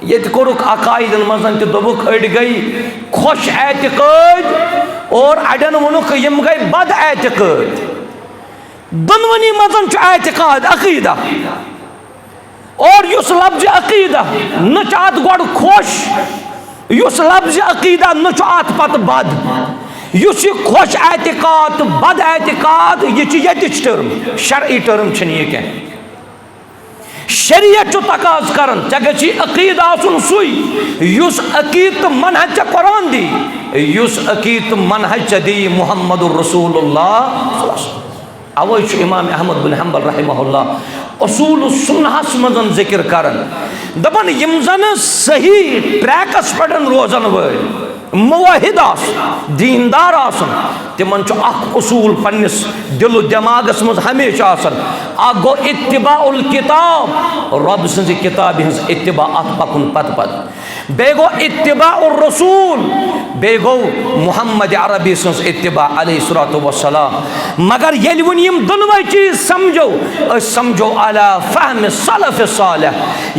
ये कोरुक अकायदन मजन दोबुक अड़ गई खुश एतकाद और अड़न वोनुक यम गई बद एतकाद। दोनवनी मजन एतकाद अकीदा और युस लफ्ज अकीदा न आत गोड़ खुश, युस लफ्ज अकीदा न आत पत बद। युस खुश एतकाद बद एतकाद ये टर्म शरई टर्म ये क्या शरीयत तकाज करन चे गि अकीद आसुन सुई युस अकीद मनहज चे कुरान दी, युस अकीद मनहज चे दी मुहम्मदुर रसूलुल्लाह। अवै इमाम अहमद बिन हंबल रहमहुल्लाह उसूल सुन्नहस मजन जिक्र करन दपन यम जन सही ट्रैकस पड़न रोजन वल मुवाहिद दीनदार आसन तिमन उसूल पन्निस दिल दिमागस मज हमेशा आसन अख गो इत्तिबाउल किताब रब सज किताब हज इत्तिबा अत पकुन पत पत बे गो इत्तिबाउर रसूल बे गो मुहम्मद अरबी सज इत्तिबा अलैहिस्सलातु वस्सलाम। मगर येल वन यम दोनों चीज समझो अला फहम सलफ सालिह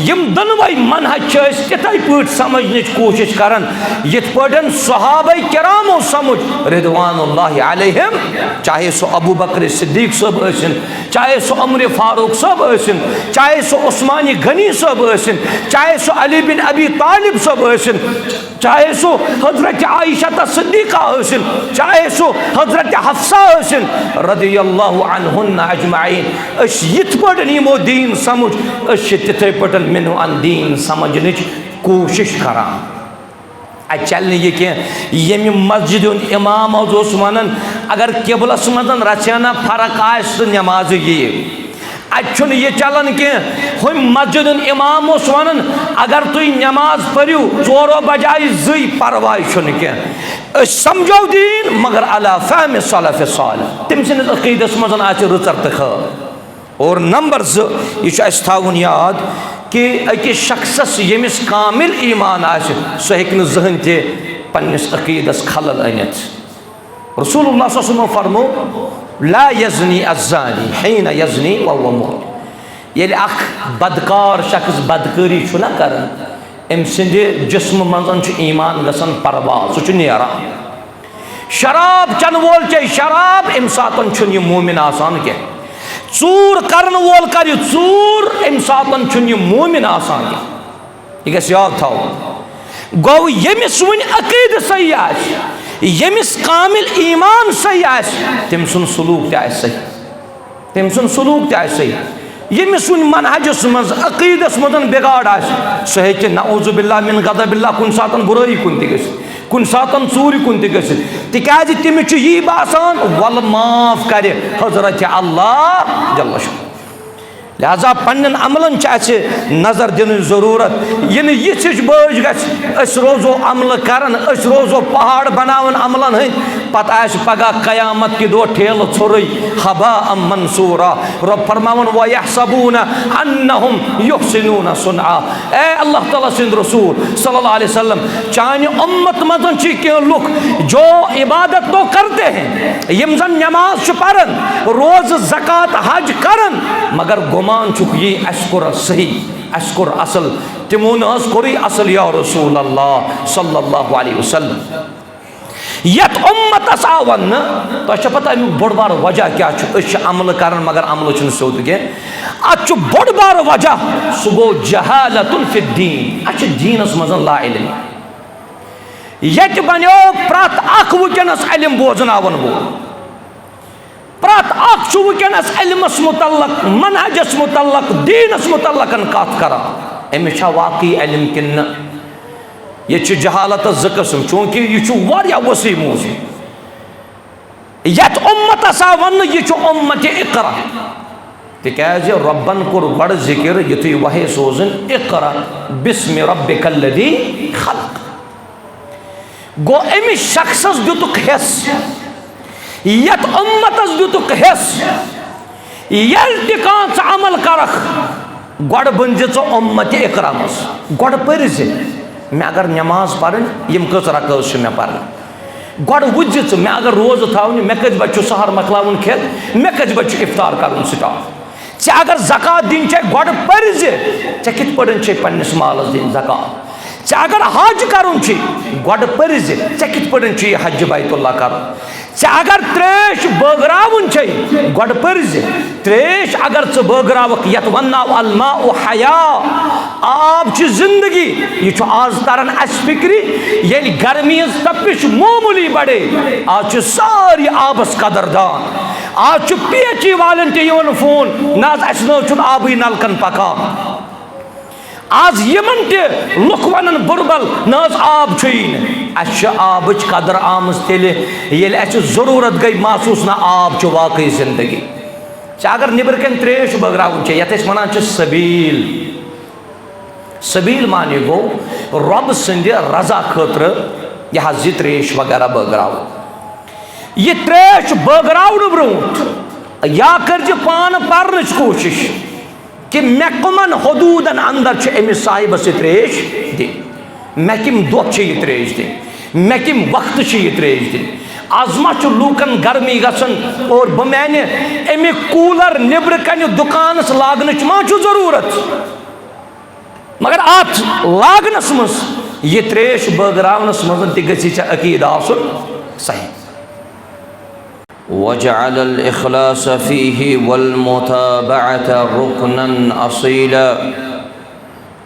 यम दोनों मनहज तिथै पट समझने कोशिश करन यथ पटन सहाबाए किरामो समझ रिदवानुल्लाहि अलैहिम, चाहे सो अबू बकर सिद्दीक सब असिन, चाहे सो उमर फारूक सब असिन, चाहे सो उस्मान गनी सब असिन, चाहे सो अली बिन अबी तालिब सब असिन, चाहे सो हजरत आयशा सिद्दीका असिन, चाहे सो हजरत हफ्सा असिन रदियल्लाहु अन्हुन्ना अजमाइन। अस यथ पटन यमो दीन समझ अस तिथै पटन मिनो अन दीन समझनिच कोशिश करान। चल ये कि मस्जिद इमाम वन अगर किबलस मजन रचाना फर्क आ नमाज ये अन यह चलान कह मस्जिद इमाम वन अगर तुम नमाज पढ़ू 4 बजाय 2 परवाह कह समझो दीन मगर अला फहम सलफ सालिह तम सस अकीदस मजन आ रुचर तो खैर। और नंबर 2 यह थवन याद कि अकिस शख्सस यमिस कामिल ईमान आसि सह हेकि जहन ते पन्निस अकीदस खलल अनित। रसूलुल्लाह सल्लल्लाहु अलैहि वसल्लम फरमो ला यज़नी अज़्ज़ानी हिन यज़नी व हुव मुहसन। येल अख बदकार शख्स बदकारी छुना करन अम सिंदे जिस्म मंजन छु ईमान गसन परवाह सु छु नेरान। शराब चन वोल चे शराब अम सातन छु ये मोमिन आसान के। चूर करन वोल कर चूर अम सातन छु ये मोमिन आसान के। यह याद थो गो यमिस वन अकीद सही आस यमिस कामिल ईमान सही आस तम सुन सलूक ते सही, तम सुन सलूक ते सही। यमिस वन मनहजस मज अकीदस मजन बिगाड़ आस सह हेकि नऊज़ु बिल्लाह मिन गज़बिल्लाह कुन सातन बुराई कुन ते गस कुन सातन चूर कुन ते गस तिकाज तमिस यी बासान वल माफ करे हजरत अल्लाह जल्ल शाह। लिहाजा पन्न अमलन नजर दिन जरूरत यह यिच बज गस रोजो अमल करन रोजो पहाड़ बनावन अमलन हंद पत पगह कयामत कि दो ठेल छोरई हबा अम मंसूरा। रब फरमावन व यहसबूना अन्नहुम युहसिनूना सुनआ। ए अल्लाह ताला सिंद रसूल सल्लल्लाहु अलैहि वसल्लम चान उम्मत मजन के लुक जो इबादत तो करते हैं यम जन नमाज पढ़न रोज ज़कात हज करन मगर गुमान चुक ये अशकुर सही अशकुर असल तिमो नोरी असल या रसूल अल्लाह सल्लल्लाहु अलैहि वसल्लम। यत उम्मतस आवन तो पता अमुक बोड़ बार वजह क्या अमल कर मगर अमल सोद कह अत बोड़ बार वजह सह गो जहालतुन फिद्दीन अ दीनस मजन ला इल्म। ये बनो प्रत अख वुकनस इल्म बोजनावन वो प्रत अख वुकनस इल्मस मुतल्लक मनहजस मुतल्लक दीनस मुतल्लकन कत करा अमिस वाकई इल्म किन ये जहालत 2 किस्म चूंकि यह वसी मौजू यत उम्मतस वन यह उम्मत इकरा तिकाज रब्बन कोर बड़ जिक्र युथु वही सोजन इकरा बिस्मि रब्बिकल्लज़ी खलक। गो अमिस शख्सस दुतुक हेस यत उम्मतस दुतुक हेस यल ति अमल करख गोड़ बन उम्मत इकरा मस गोड़ पर मे अगर नमाज पढ़ यम कस रकात मे पढ़ गोड़ वुज मे अगर रोज थावन मे कत बच्चो सहर मकलावन खेत मे कत बच्चो इफ्तार कर स्टार्ट चे अगर ज़कात दिन चे गोड़ पर जे चे कित पड़न चे पन्निस मालस दिन ज़कात चे अगर हज करुन चे गोड़ पर जे चे कित पड़न चे हज बैतुल्लाह कर चे अगर त्रेश बगरावन चे गोड़ पर जे त्रेश अगर चे बगरावक यत वन्नाव अलमा उ हया आब ची जिंदगी ये छो आज तरन अस फिक्री येल गर्मी तपिश मामूली बड़े आज ची सारी आबस कदरदान आज पीएचई वालन ते यवन फोन नाज अस न आबी नलकन पकान आज यमन ते लुक वनन बुरबल नाज आब छुई अस आबच कदर आमस तेले येल अस जरूरत गई महसूस ना आब च वाकई जिंदगी अगर निबर कन त्रेश बगरावन चे यत वनान च सबील सबील माने गो रब संद रजा खतर यह त्रेश वगैरह बगराव ये त्रेश बगरावन ब्रोट या कर पान पान कोशिश कि मे कमन हदूदन अंदर अमिस साहिब से त्रेश दिन मे कम दुख यह त्रेश दिन मे कम वक्त यह त्रेश दिन आजमा लूकन गर्मी गसन और बह माने अमि कूलर निबर कन दुकान लागन मा जरूरत मगर अत लागनस मज यह त्रेश बगरावनस मज ती अकीद आसन सही वजअल अल-इखलास फीही वल-मुताबअत रुकनन असीला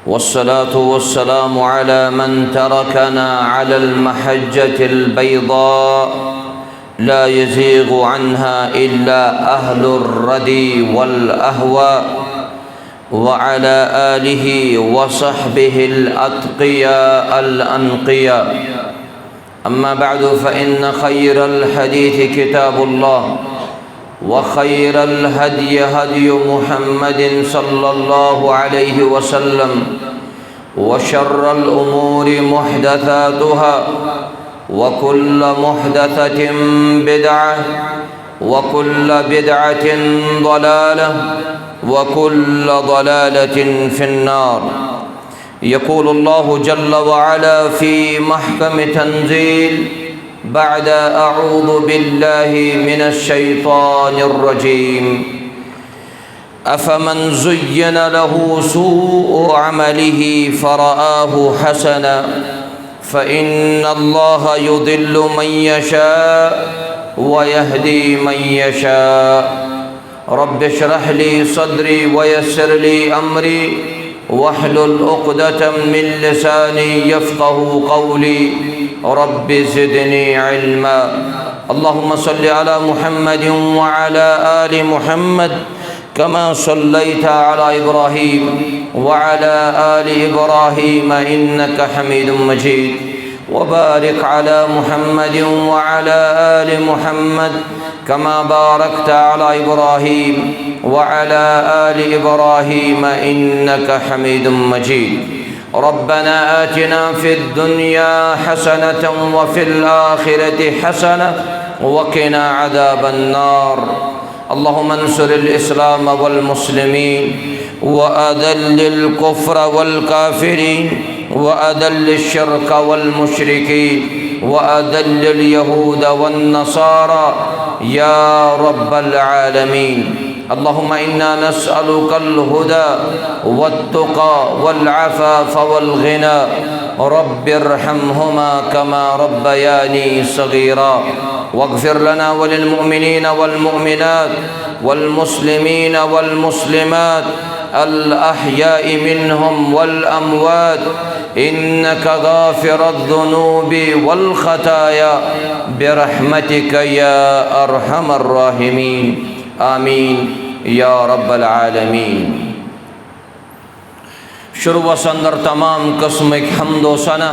वस्सलातु वस्सलामु अला मन तरकना अलल महज्जतिल बैदा ला यज़ीगु अन्हा इल्ला अहलुर रदी वल अहवा व अला आलिहि व सहबिहिल अत्क़िया अल अनक़िया अम्मा बअदु फ़इन्न खैरल हदीथि किताबुल्लाह व खैरल हदयि हदयु मुहम्मदिन सल्लल्लाहु अलैहि वसल्लम व शर्रल उमूरि मुहदसातुहा व कुल्ल मुहदसतिन बिदअह व कुल्ल बिदअतिन ज़लालह व कुल्ल ज़लालतिन फिन्नार यक़ूलु अल्लाहु जल्ल व अला फ़ी महकम तंज़ील बअद अऊज़ु बिल्लाहि मिनश शैतानिर रजीम अफ़मन ज़ुय्यिन लहु सूअु अमलिहि फ़रआहु हसना फ़इन्नल्लाह युदिल्लु मन यशा व यहदी मन यशा रब्बि इश्रह ली सद्री व यस्सिर ली अम्री वहलुल उक़दतम मिन लिसानी यफ़क़हू क़ौली रब्बि ज़िदनी इल्मा अल्लाहुम्मा सल्लि अला मुहम्मदिन व अला आलि मुहम्मद कमा सल्लैता अला इब्राहीम व अला आलि इब्राहीम इन्नका हमीदुम मजीद व बारिक अला मुहम्मदिन व अला आलि मुहम्मद कमा बारकता अला इब्राहीम व अला आलि इब्राहीम इन्नका हमीदुम मजीद रब्बना आतिना फिद दुनिया हसनतन व फिल आखिरति हसनह व क़िना अज़ाबन नार अल्लाहुम्मा अंसुरिल इस्लाम वल मुस्लिमीन व अज़िल्लिल कुफ्र वल काफिरीन व अज़िल्लिश शिर्क वल मुशरिकीन व अज़िल्लिल यहूद वन नसारा या रब्बल आलमीन अल्लाहुम्मा इन्ना नस्अलुकल हुदा वत्तुक़ा वल अफ़ाफ़ वल ग़िना रब्बिरहम्हुमा कमा रब्बयानी सग़ीरा वग़्फ़िर लना वलिल मुअमिनीन वल मुअमिनात वल मुस्लिमीन वल मुस्लिमात अल अहयाइ मिनहुम वल अमवात इन्नका गाफ़िरुज़ ज़ुनूबि वल ख़ताया बिरहमतिका या अरहमर राहिमीन आमीन या रब्बल आलमीन। शुरू अंदर तमाम कस्म हम्दो सना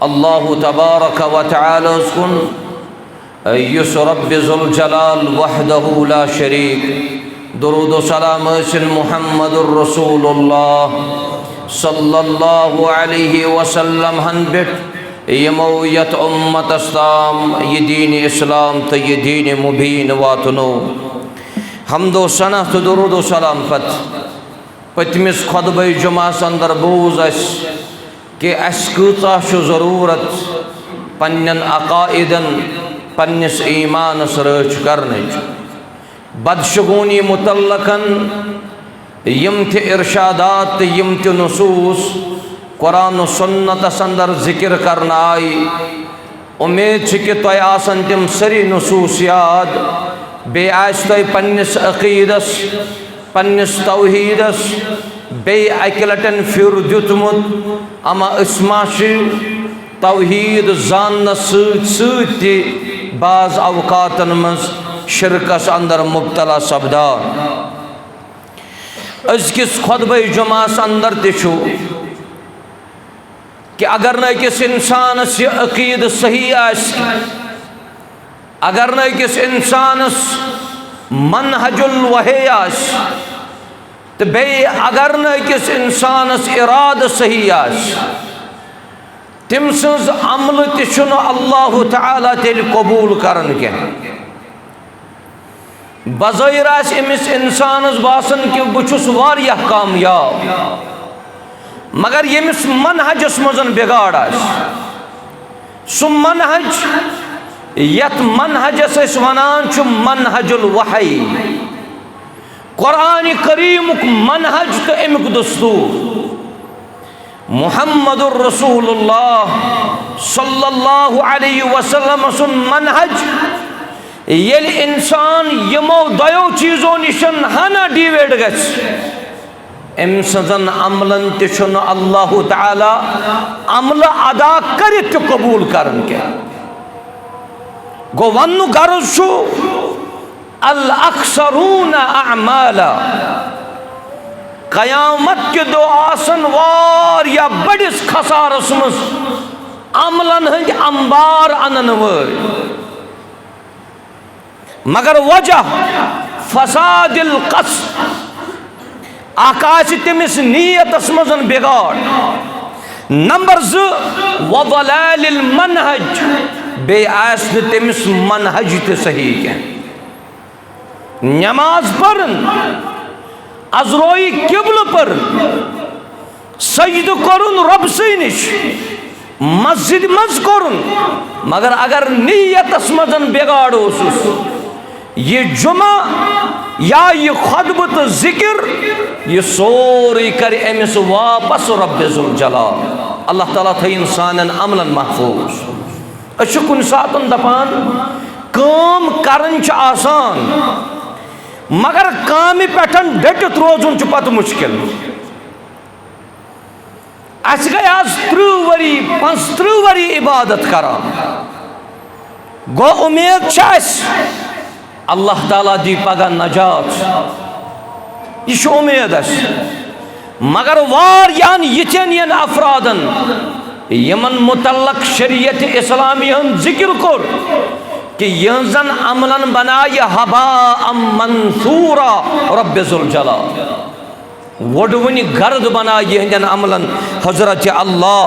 अल्लाह तबारक व तआला कुन युस रब्बि ज़ुल जलाल वहदहु ला शरीक दुरूद सलाम मुहम्मदुर रसूलुल्लाह सल्लल्लाहु अलैहि वसल्लम हन बिट यमो यत उम्मत इस्लाम ये दीन इस्लाम तो ये दीन मुबीन वातनो हमदो सना तो दुरूद सलाम पत पतमिस खुतबा जुमास अंदर बूज कि अस कूता ज़रूरत पन्न अकाइदन पन्निस ईमानस रच कर बदशगूनी मुतल्लकन यम थे इरशादात यम थे नसूस कुरान सुन्नत अंदर जिक्र करना आई। उम्मीद कि तुम आसन तिम सरी नसूस याद बे आस तुम पन्निस अकीदस पन्निस तौहीदस बे अकि लटन फिर दितमुत अमा अस्मा तौहीद जान सती बाज अवकातन मज शिरकस अंदर मुब्तला सपदान। अजकिस खुतबे जुमास अंदर तिशु कि अगर न किस इंसानस यह अकीद सही आस, अगर न किस इंसानस मनहजुल वही आस, तो बे अगर न किस इंसानस इराद सही आस, तिम सज अमल तिशुन अल्लाह ताला तेल कबूल करन के। बज़ाहिर आस इमिस इंसानस बासन कि बुछुस वारियाह कामयाब, मगर यमिस मनहजस मजन बिगाड़ आस। सु मनहज यत मनहजस अस वनान छु मनहजुल वही, कुरान करीमुक मनहज तो अमुक दस्तूर। मुहम्मदुर रसूलुल्लाह सल्लल्लाहु अलैहि वसल्लम सुन मनहज येल इंसान यमो दयो चीजों निशन हना डिवेड गस अम सजन अमलन तिशुन अल्लाह ताला अमल अदा कर कबूल करन के। गो वन गर्ज छु अल अक्सरून अमाला, कयामत के दो आसन वार या बड़िस खसारस मज अमलन हंद अंबार अनन वर, मगर वजह फसादिल कस आकाश तमिस नीयतस मजन बिगाड़। नंबर 2 वदलालिल मनहज, बे आस तमिस मनहज ते सही के। नमाज पढ़न अजरोई किबल पर सजद करुन रब से निश मस्जिद मज करुन, मगर अगर नीयतस मजन बिगाड़ ओसुस ये जुमा या ये खुतबा तो जिक्र ये सोरी कर अमिस वापस रब्बे जुल जलाल। अल्लाह ताला थे इंसानन अमलन महफूज। अश कुन सातन दपान काम करन च आसान, मगर काम पेठन डटित रोजुन च पत मुश्किल। अस गए आज 30 वरी 35 वरी इबादत करान, गो उम्मीद अल्लाह ताला दी पगह नजात, यह उम्मीद अस। मगर वारियान यिथन यन अफरादन यमन मुतल्लक शरीयत इस्लामी हन जिक्र कोर कि यहजन अमलन बनाय हबा मंसूरा रब्बे जुल जलाल, वडवनी गर्द बना यहन अमलन हजरत अल्लाह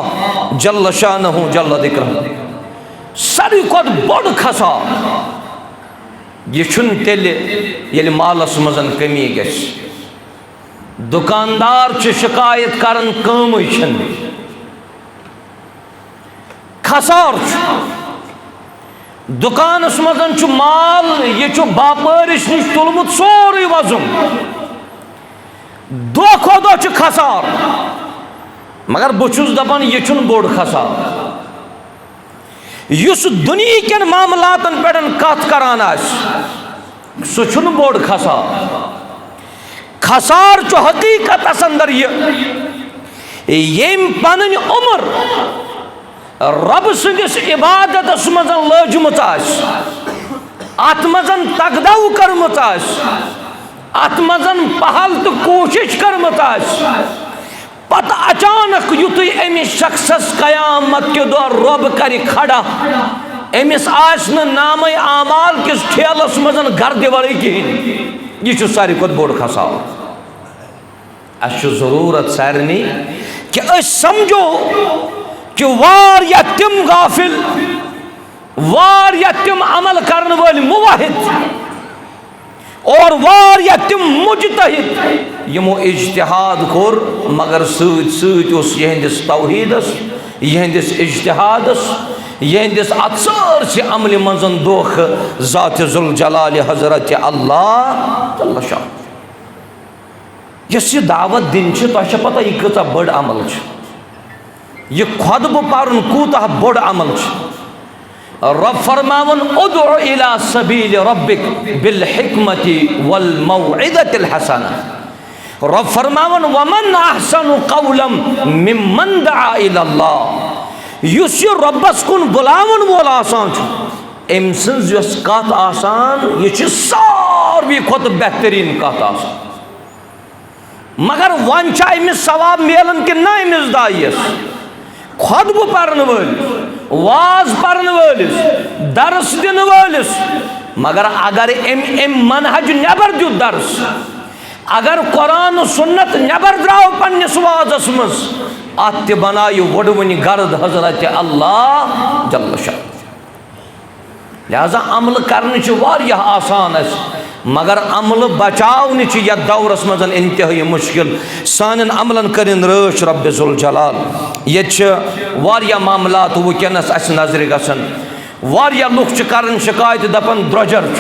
जल्ल शानहु जल्ल दिक्र। सारी खुद बड़ खसा यह तेल मालस मजन कमी गस। दुकानदार शिकायत करन काम खसार दुकानस मजन माल यह बापारिश निश तुलमुत सोरे वजुन, दो खो दो खसार। मगर बहुस दपान यह बोड़ खसार युस दुनिया के मामलातन पे कत करान सह बोड़ खसार। खसार हकीकत अंदर यम पन उम्र रब सदिस इबादत मजन लजमुत अत मजन तगदाव कर्मुत अत मजन पहल तो कोशिश कर्मुत पत अचानक युतु अमिस शख्सस कयामत के दो रब कर खड़ा अमिस नाम आमाल किस ठेलस मजन गर्द वर कहें। यह सारी खुद बोड़ खसार। अस जरूरत सारनी कि समझो कि वारिया तिम गाफिल वारिया तिम अमल करने वाले मुवाहिद और वारिया तिम मुजतहिद यमो इज्तिहाद कोर, मगर सत सत यहंदिस तौहीदस यहंदिस इज्तिहादस यहंदिस अत्सर अमल मजन दोख ज़ात ज़ुल जलाल हज़रत अल्लाह जल्ल शान यह दावत दिन तुझे पता यह कूत बड़ अमल यह खुतब पर्न कूत बड़ अमल रब फरमावन उदउ इला सबील रब्बिक बिल हिकमति वल मौइदतिल हसना रब फरमावन वमन अहसनु कौलम मिम्मन दआ इलल्लाह युस रब्बस कुन बुलावन वोल आसान अम सज कत आसान यह सारवी खुद बेहतरीन कत आसान मगर वन अमिस सवाब मिलन कि ना अमिस दायस खुतब पर्न वलिस वाज पर्न वलिस दर्स दिन वलिस मगर अगर अम मनहज नबर दु दर्स अगर कुरान सुन्नत नबर द्राव पन्निस वाजस मज अत बनाय वडवन गर्द हजरत अल्लाह जल्ल शान लिहाजा अमल करने आसान मगर अमल बचावन यथ दौरस मज इंतहाई मुश्किल सान अमलन करिन रच रब ज़ुल जलाल ये मामलात वनस अस नजर गसन लुक कर शिकायत दपन द्रोजर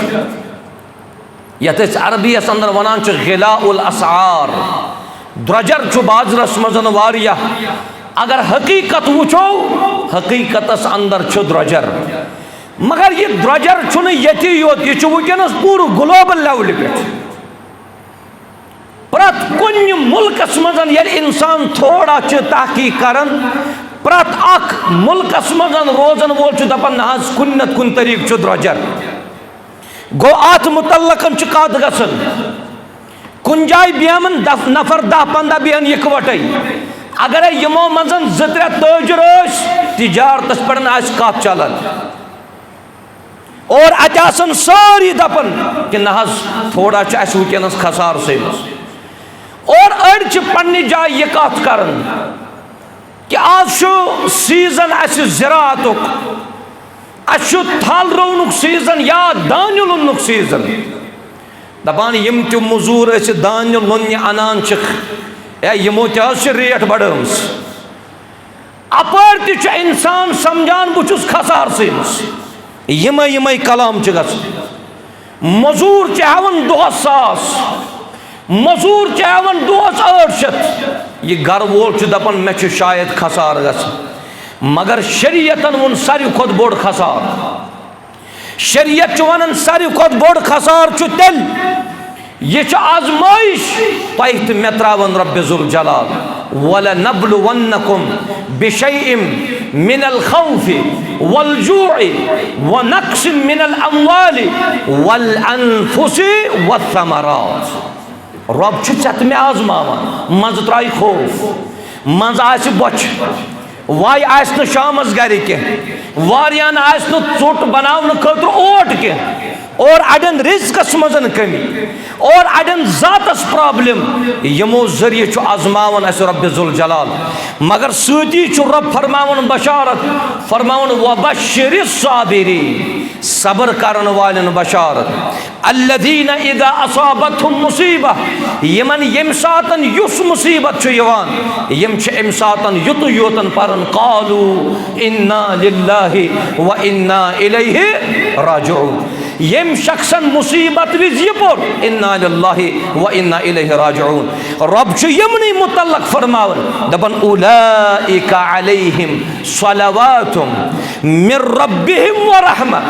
यथ अरबियस अंदर वनान गिलाउल असार द्रोजर बाजरस मज अगर हकीकत वुचो हकीकतस अंदर द्रोजर मगर यह द्रोजर ये योत यह वनस पूर ग्लोबल लेवल पे प्रत कुन मुल्कस मज इंसान थोड़ा तहकीक करान प्रत अख मुल्कस मज रोजन वोल दपान ना कुन नत कुन तरीक द्रोजर गो अत मुतल्लकन कत गसन कुन जाय बेहमन नफर 10-15 बेहन इकवटे अगर यमो मज 2-3 ताजर तिजारतस पे कत चलान और अतन सारी दपन कि ना थोड़ा वनस खसार से और अड़ पन्ने जाय यह कत कर कि आज सीजन अस ज़राअतुक अस थल रोनुक सीजन या दान लुनुक सीजन दपान यम त मजूर दान लुन अनान यमो त रेट बढ़मस अपर त इंसान समझान बहुत खसार से यम कलाम मजूर हवन दोहस 1,000 मजूर हवन दोहस 800 यह गर वोल दपान मे शायद खसार मगर शरीयतन वोन सारी खुद बोड़ खसार शरीयत वन सारी खुद बोड़ खसार तेल यह आजमाइश तह मे त्रावन रब ज़ुल जलाल वलनब्लुवन्नकुम बिशैइन मिनल खौफि वल जूइ व नक्सिन मिनल अम्वालि वल अनफुसि वस्समरात रब छत में आजमावन मज त्राई खौफ मज आस बच वाय आस न शामस गर कह वारियान आस न चोट बनावन खतर ओट कह और अड़न रिज़्क़स मजन कमी और अड़न ज़ातस प्रॉब्लम यमो जरिए आजमावन अस रब ज़ुल जलाल मगर सती रब फरमावन बशारत फरमावन वबश्शिरिस साबिरीन सब्र करन वालन बशारत अल्लज़ीना इज़ा असाबतहुम मुसीबह यमन यम सातन युस मुसीबत यवान यम एम सातन युत योतन परन क़ालू इन्ना लिल्लाहि व इन्ना इलैहि राजिऊन यम शख्सन मुसीबत विज पोर इन्ना लिल्लाहि व इन्ना इलैहि राजिऊन रब यमनी मुतल्लक फरमावन दपन उलाइका अलैहिम सलवातुम मिर रब्बिहिम व रहमा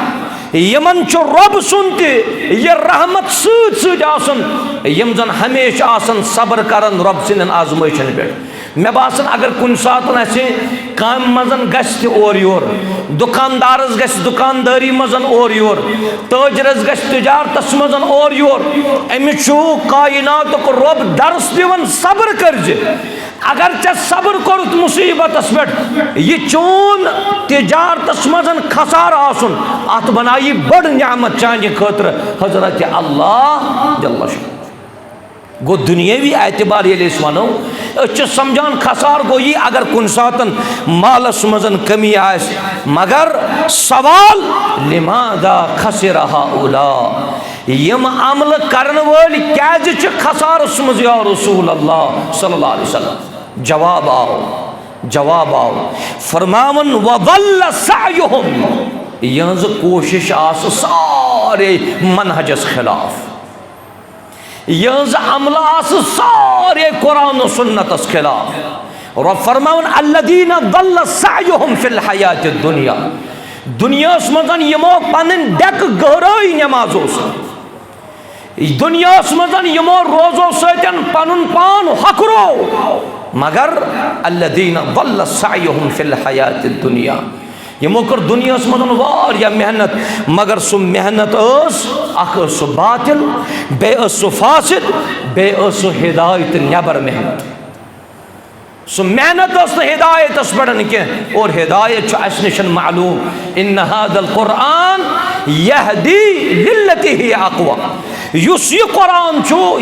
यमन रब सुन यह रहमत सम यम जन हमेशा आसन सब्र करन रब सिंदन आजमाइशन पे मे बासन अगर कुन सातन काम मजन गस और योर दुकानदारस गस दुकानदारी मजन और योर ताजरस गस तिजारतस मजन और योर अमिस कायनातुक रब दर्स दिवन सब्र करज अगर चे सब्र कोरुत मुसीबतस पे यह चोन तिजारतस मजन खसार आसन अत बनाई बड़ नियामत चाने खतर हजरत अल्लाह जल्ल शान गो दुनियावी एतबार ये वनो समझान खसार गो यह अगर कुन सातन मालस मजन कमी आस मगर सवाल लिमादा खसिर हाउला यम अमल करन वाल क्या खसारस मज या रसूल अल्लाह सल्लल्लाहु अलैहि वसल्लम जवाब आओ जवाब आओ फरमावन वदल्ल सअयुहुम यहज कोशिश आस सारे मनहजस खिलाफ यहज अमल आस सारे कुरान और सुन्नतस खिलाफ और फरमावन अल्लदीना दल्ल सअयुहुम फिल हयात दुनिया दुनियास मजन यमो पन्न डेक गहराई नमाजों से दुनियास मजन यमो रोजो सतन पनुन पान हकरो मगर अल्लदीना दल्ल सअयुहुम फिल हयात दुनिया यमो कर दुनियास मजन वारिया मेहनत मगर सु मेहनत अख सु बातिल बे सु फासिद बे सु हिदायत नबर मेहनत सो मेहनत हिदायत पे और हिदायत अस निशन मालूम इन हादल कुरान यहदी लिल्लती ही अक़वा युस यह कुरान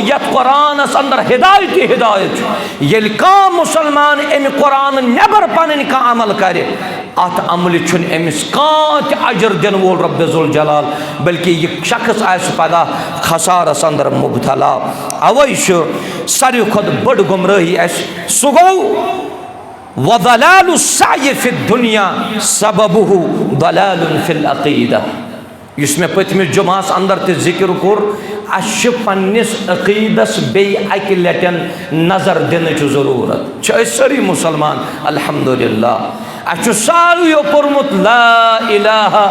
यथ कुरानस अंदर हिदायत हिदायत ये कम मुसलमान अमि कुरान नबर पन कह अमल कर अत अमल अमिस कह अजर दिन वोल रब्बे ज़ुल जलाल बल्कि यह शख्स आस पगह खसारस अंदर मुबतला अवै सारे खुद बड़ गुमराही सह गो वदलालु साय फि दुनिया सबबुहु दलालुन फिल अक़ीदा इस में पतमिस जुमास अंदर ते जिक्र कोर अश पन्निस अक़ीदस बे अकि लटन नजर दिन जरूरत सारी मुसलमान अल्हम्दुलिल्लाह अश सारियो पोर्मुत ला इलाहा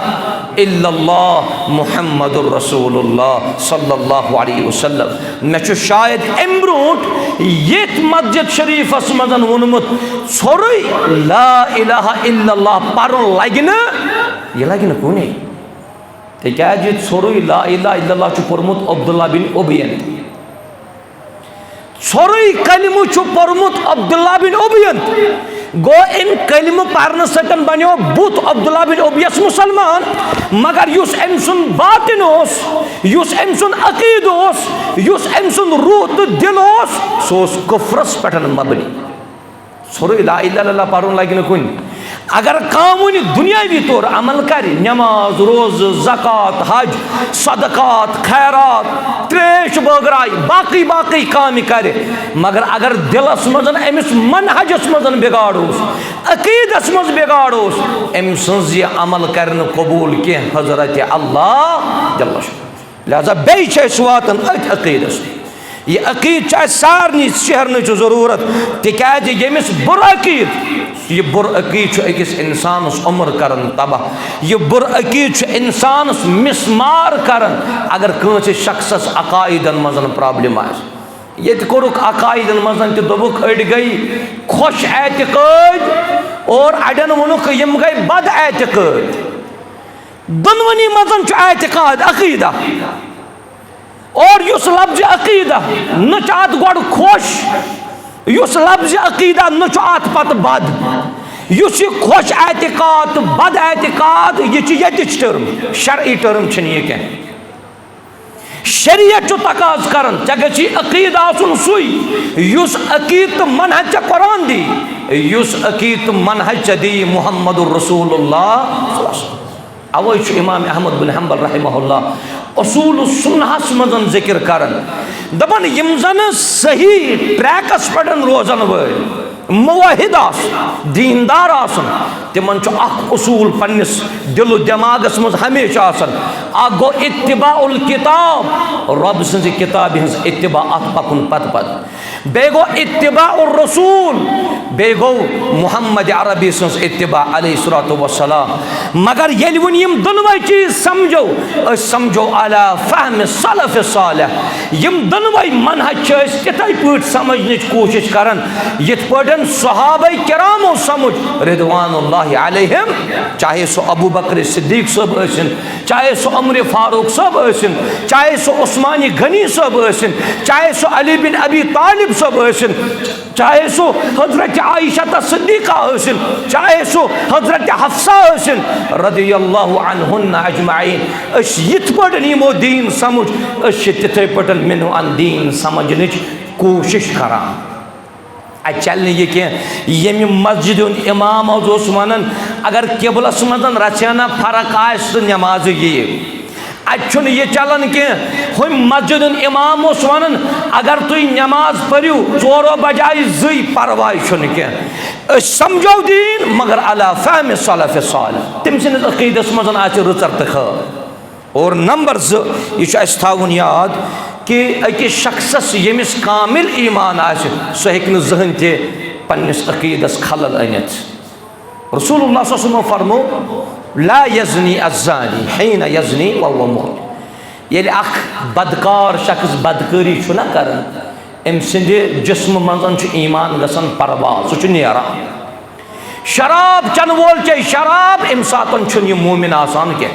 इल्लल्लाह मुहम्मदुर रसूलुल्लाह सल्लल्लाहु अलैहि वसल्लम मे शायद अम ब्रोट ये मस्जिद शरीफस मजन वोनमुत सोरे ला इलाहा इल्लल्लाह पर्न लगे यह लगे कूने तक सोरे ला इलाहा इल्लल्लाह पोर्मुत अब्दुल्ला बिन उबैन सोरे कलिमु पोर्मुत अब्दुल्ला बिन उबैन गो इन कलिम पारन सतन बनो बुत अब्दुल्ला बिन उबैस मुसलमान मगर युस अम सुन बातिन युस अम सुन अकीद युस अम सुन रूह तो दिल सह कुफ्रस पे मबनी सोरे ला इलाहा इल्लल्लाह पर्न लगे कुन अगर कम वन दुनियावी तौर अमल कर नमाज रोज ज़कात हज सदकात खैरात त्रेश बगराई बाकी बाकी काम कर मगर अगर दिलस मजन अमिस मनहजस मजन बिगाड़ अकीदस मज बिगाड़ अम सज यह अमल कर कबूल कह हजरत अल्लाह जल्ल लिहाजा बे वातन अथ अकीदस यह अकीद सारनी शहरन जरूरत तिकाज यमिस बुर अकीद यह बुर अकीद अकिस इंसानस उम्र करन तबाह यह बुर अकीद इंसानस मिसमार करन अगर कंस शख्सस अकायदन मजन प्रॉब्लम ये कोरुक अकायदन मजन दोबुक अड़ गई खुश एतकाद और अड़न वोनुक यम गई बद एतकाद दोनवनी मजन एतकाद अकीदा और युस लफ्ज अकीदा न चात गोड़ खुश युस लफ्ज अकीदा न चात पत बद युस खुश एतकाद बद एतकाद ये टर्म शरई टर्म ये कह शरीयत तकाज करन चे गि अकीद आसुन सुई युस अकीद मनहज कुरान दी युस अकीद मनहज दी मुहम्मदुर रसूलुल्लाह अवै इमाम अहमद बिन हंबल रहमहुल्लाह उसूल सुन्नहस मजन जिक्र करन दपन यम जन सही ट्रैकस पे रोजन वल मुवाहिद दीनदार आसन तिमन उसूल पन्निस दिल दिमागस मज हमेशा गो इत्तिबाउल किताब रब सज किताब हज इत्तिबा अत पकुन पत पत बे गो इत्तिबाउर रसूल बे गो मुहम्मद अरबी सज इत्तिबा अलैहिस्सलातु वस्सलाम मगर येल वन यम दोनों चीज समझो अला फहम सलफ सालिह यम दोनों मनहज तिथै पट समझने कोशिश करन यथ पटन सहाबाए किरामो समझ रिदवानुल्लाहि अलैहिम चाहे सो अबू बकर सिद्दीक सब असिन चाहे सो उमर फारूक सब असिन चाहे सो उस्मान गनी सब असिन चाहे सो अली बिन अबी तालिब सब असिन चाहे सो हजरत आयशा सिद्दीका असिन चाहे सो हजरत हफ्सा असिन रदियल्लाहु अन्हुन्ना अजमाइन अस यथ पटन यमो दीन समझ अस तिथै पटन मिनो अन दीन समझनिच कोशिश करान चल ये कह यम मस्जिद इमाम वन अगर किबलस मजन रचाना फर्क आ नमाज ये अत यह चलान कह हम मस्जिद इमाम वन अगर तुम नमाज परू 4 बजाय 2 परवाह कह समझो दीन मगर अला फहम सलफ सालिह तम सिंदिस अकीदस मज रुचर तो खैर। और नंबर 2 यह थावन याद कि अकिस शख्सस यमिस कामिल ईमान आसे सह हेकि जहन ते पन्निस अकीदस खलल अनित। रसूलुल्लाह सल्लल्लाहु अलैहि वसल्लम फरमो ला यज़नी अज़्ज़ानी हिन यज़नी व हुव मुमिन। येल अख बदकार शख्स बदकारी छुना करन अम सिंदे जिस्म मंजन छु ईमान गसन परवाह सु छु नेरान। शराब चन वोल चे शराब अम सातन छु ये मोमिन आसान के।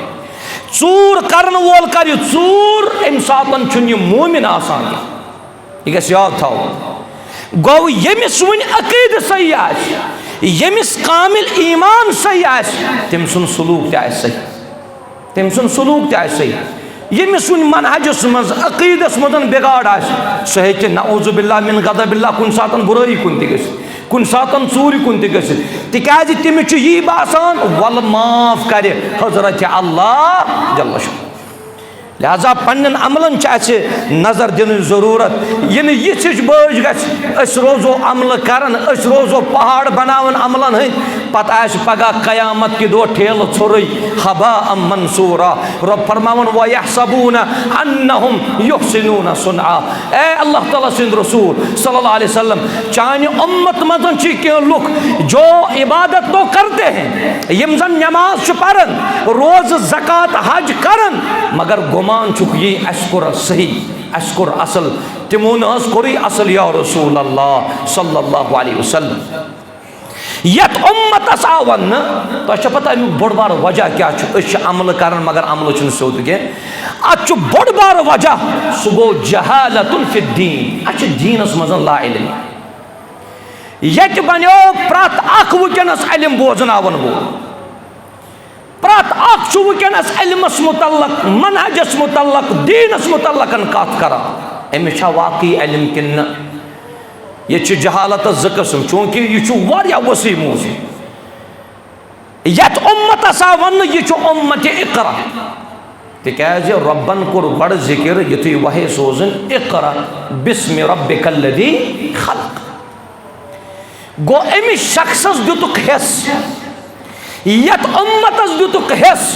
चूर करन वोल कर चूर अम सातन छु ये मोमिन आसान के। यह याद थो गो यमिस वन अकीद सही आस यमिस कामिल ईमान सही आस तम सुन सलूक ते सही तम सुन सलूक ते सही। यमिस वन मनहजस मज अकीदस मजन बिगाड़ आस सह हेकि नऊज़ु बिल्लाह मिन गज़बिल्लाह कुन सातन बुराई कुन ते गस कुन सातन चूर कुन ते गस तिकाज तमिस छु यी बासान वल माफ करे हजरत अल्लाह जल्ल शाह। लिहाजा पन्न अमलन नजर दिन जरूरत ये यिच बज गस रोजो अमल करन रोजो पहाड़ बनावन अमलन हंद पत पगह कयामत कि दो ठेल छोर हबा अम मंसूरा। रब फरमावन व यहसबून अन्नहुम युहसिनून सुनआ। ए अल्लाह ताला सिंद रसूल सल्लल्लाहु अलैहि वसल्लम चानि उम्मत मजन के लुक जो इबादत तो करते हैं यम जन नमाज पढ़न रोज ज़कात हज करन मगर गुमान चुक ये अशकुर सही अशकुर असल तिमो नोरी असल या रसूल अल्लाह सल्लल्लाहु अलैहि वसल्लम। यत उम्मतस आवन तो पता अमुक बोड़ बार वजह क्या अमल कर मगर अमल सोद कह अत बोड़ बार वजह सह गो जहालतुन फिद्दीन अ दीनस मज ला इल्म। ये बनो प्रत अख वुनस इल्म बोजनावन वो प्रत अख वुनस इल्मस मुतल्लक मनहजस मुतल्लक दीनस मुतल्लकन कत करा अमिस वाकई इल्म किन ये जहालत ज कस्म चूंकि यह वसी मौजू यत उम्मतस वन यह उम्मत इकरा तिकाज रब्बन कोर बड़ जिक्र युथु वहे सोजन इकरा बिस्मि रब्बिकल्लज़ी खलक। गो अमिस शख्सस दुतुक हेस यत उम्मतस दुतुक हेस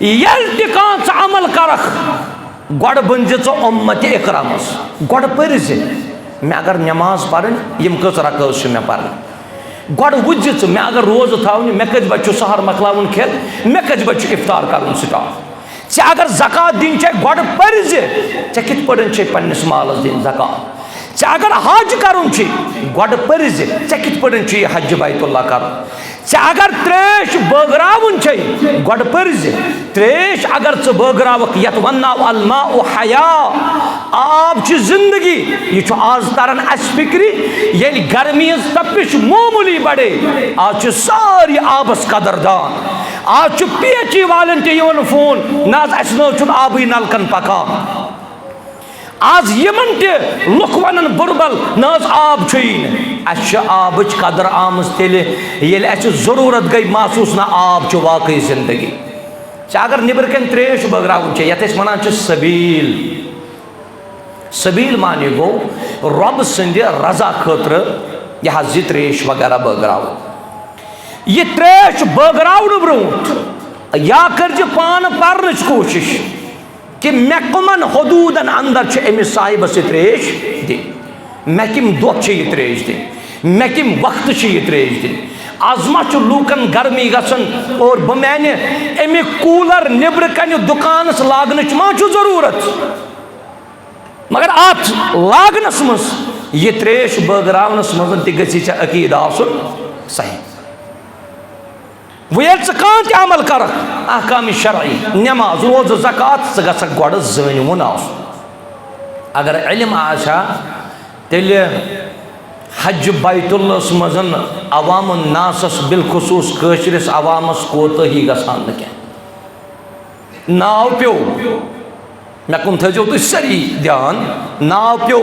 यल ति कांच अमल करख गड बन उम्मत इकरा मस गड पर मे अगर नमाज पढ़ यम कस रकज मे पढ़ गड वुज मे अगर रोज थावन मे कत बच्चो सहर मकलावन खेल मे कत बच्चो इफ्तार कर स्टार्ट ऐ अगर ज़कात दिन गड पर कित पे पन्निस मालस दिन ज़कात ऐ अगर हज कर गड पर कित पे हज बैतुल्लाह कर ऐ अगर त्रेश बगरावन गड पर त्रेश अगर बगरावक यत वन्नाव अलमा हया आब जिंदगी यह आज तरन अस फिक्री ये गर्मी तपिश मामूली बढ़े आज सारी आबस कदरदान आज पीएचई वालन तवन फोन न आबी नलकन पकान आज यमन लुक वन बुरबल न आब आब कदर आम तेल जरूरत गई महसूस ना आब वाकई जिंदगी अगर निबर कन त्रेश बगरावन ये वन सबील सबील माने गो रब सद रजा खतर यह त्रेश वगैरह बगराव यह त्रेश बगरावन ब्रोट या कर पान पर कोशिश कि मे कमन हदूदन अंदर अमिस साहिबस त्रेश दिन मे कम दुख यह त्रेश दिन मे कम वक्त यह त्रेश दिन आजमा लूकन गर्मी गसन और बह माने अमिक कूलर निबर कन दुकान लागन मा जरूरत मगर अत लागनस मज यह त्रेश बगरावनस मज ती अकीद आसन सही। वो कान अमल कर अहकाम शरई नमाज रोज ज़कात गख गड जन अगर इल्म आशा तेल हज बैतुल्लास मजन अवाम नासस बिलखसूस कशरिस अवामस कोताही गसान न क्या नाव प्यो मे कुन थो तुम सारी ध्यान नाव प्यो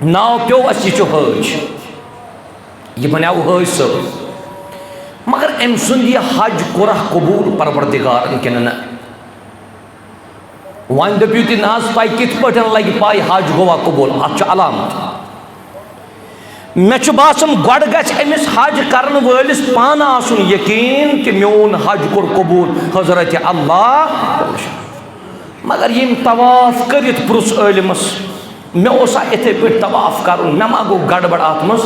नाव प्यो यह हज यह बनो हज सब मगर अम सुंद यह हज कोरा कबूल परवरदिगार किन न वन दपू तुम ना पाई कित पे लगे पाई हज गोवा कबूल अत अलामत मे बासन गोड़ गमिस हज करन वलिस पान आसुन यकीन कि मोन हज कोर कबूल हजरत अल्लाह। मगर यम तवाफ कर पुरुष इलमस मे ओसा इथे पे तवाफ कर मे मा गो गड़बड़ अत मज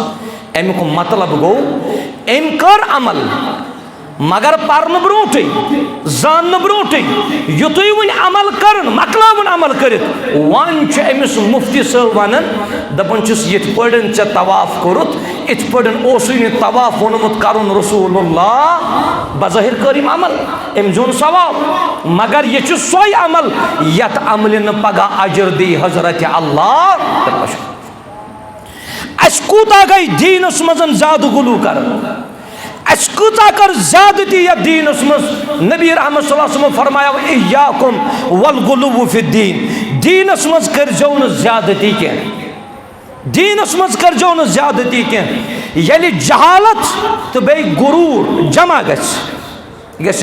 अमुक मतलब गो अम कर अमल मगर पर्न ब्रोटे जान ब्रोटे युतुय वन अमल कर मकलावन अमल कर वन अमिस मुफ्ती साहब वन दपन ये पड़न चे तवाफ कोरुत इत पड़न ओसुन तवाफ वोनमुत करुन रसूलुल्लाह बज़ाहिर करीम अमल अम जोन सवाब मगर ये सोय अमल यत अमल न पगह अजर दी हजरत अल्लाह। अस कूता गई दीनस मजन ज्यादा गुलू कर अस कूता कर ज्यादती या दीनस मज नबी रहमत सल्लल्लाहु अलैहि वसल्लम फरमाया इय्याकुम वल गुलू फि दीन दीनस मज कर जौन ज्यादती के दीनस मज कर जौन ज्यादती के यलि जहालत तो बे गुरूर जमा गस